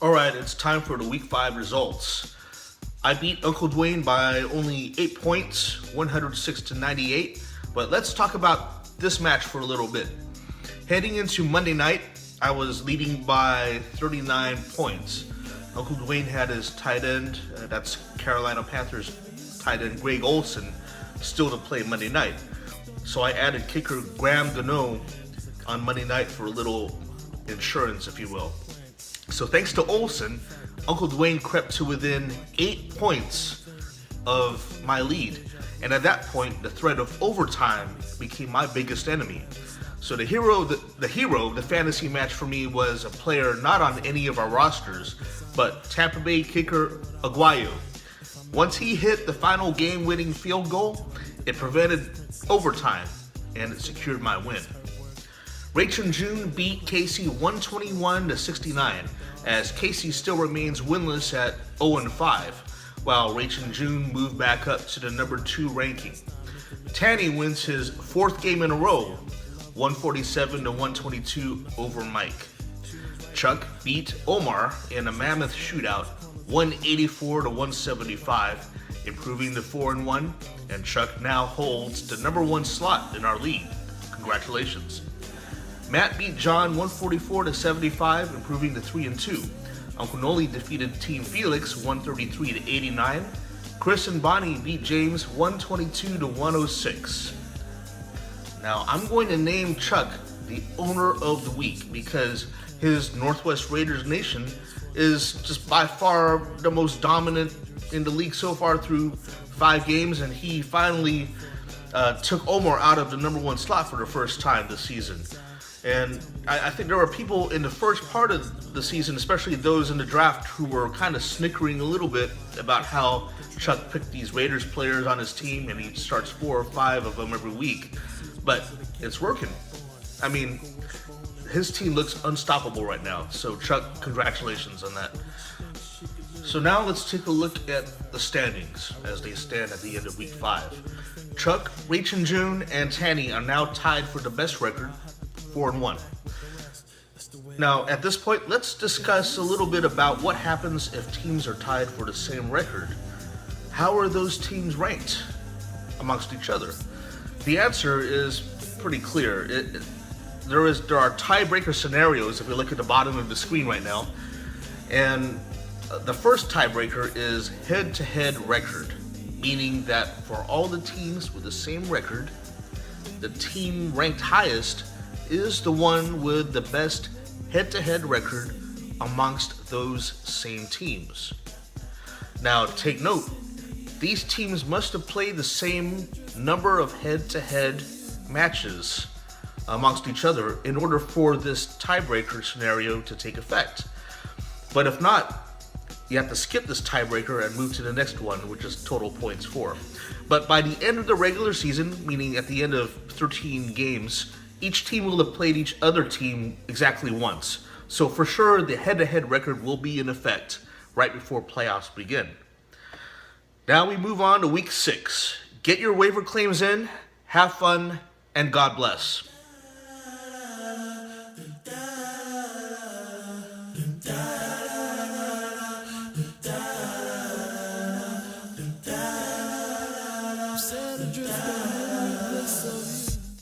Alright, it's time for the Week 5 results. I beat Uncle Dwayne by only 8 points, 106-98, but let's talk about this match for a little bit. Heading into Monday night, I was leading by 39 points. Uncle Dwayne had his tight end, that's Carolina Panthers tight end Greg Olsen, still to play Monday night. So I added kicker Graham Gano on Monday night for a little insurance, if you will. So thanks to Olsen, Uncle Dwayne crept to within 8 points of my lead. And at that point, the threat of overtime became my biggest enemy. So the hero, the fantasy match for me was a player not on any of our rosters, but Tampa Bay kicker Aguayo. Once he hit the final game-winning field goal, it prevented overtime, and it secured my win. Rachel June beat Casey 121-69, as Casey still remains winless at 0-5, while Rachel June moved back up to the number 2 ranking. Tanny wins his 4th game in a row, 147-122 over Mike. Chuck beat Omar in a mammoth shootout, 184-175, improving to 4-1, and Chuck now holds the number 1 slot in our league. Congratulations. Matt beat John 144-75, improving to 3-2. Uncle Noli defeated Team Felix 133-89. Chris and Bonnie beat James 122-106. Now I'm going to name Chuck the owner of the week because his Northwest Raiders Nation is just by far the most dominant in the league so far through 5 games, and he finally took Omar out of the number 1 slot for the first time this season. And I think there were people in the first part of the season, especially those in the draft, who were kind of snickering a little bit about how Chuck picked these Raiders players on his team and he starts 4 or 5 of them every week. But it's working. I mean, his team looks unstoppable right now. So Chuck, congratulations on that. So now let's take a look at the standings as they stand at the end of Week 5. Chuck, Rachel June, and Tanny are now tied for the best record, 4-1. Now, at this point, let's discuss a little bit about what happens if teams are tied for the same record. How are those teams ranked amongst each other? The answer is pretty clear. There are tiebreaker scenarios if you look at the bottom of the screen right now. And the first tiebreaker is head-to-head record, meaning that for all the teams with the same record, the team ranked highest is the one with the best head-to-head record amongst those same teams. Now, take note, these teams must have played the same number of head-to-head matches amongst each other in order for this tiebreaker scenario to take effect. But if not, you have to skip this tiebreaker and move to the next one, which is total points 4. But by the end of the regular season, meaning at the end of 13 games, each team will have played each other team exactly once. So for sure, the head-to-head record will be in effect right before playoffs begin. Now we move on to Week 6. Get your waiver claims in, have fun, and God bless. Said adrift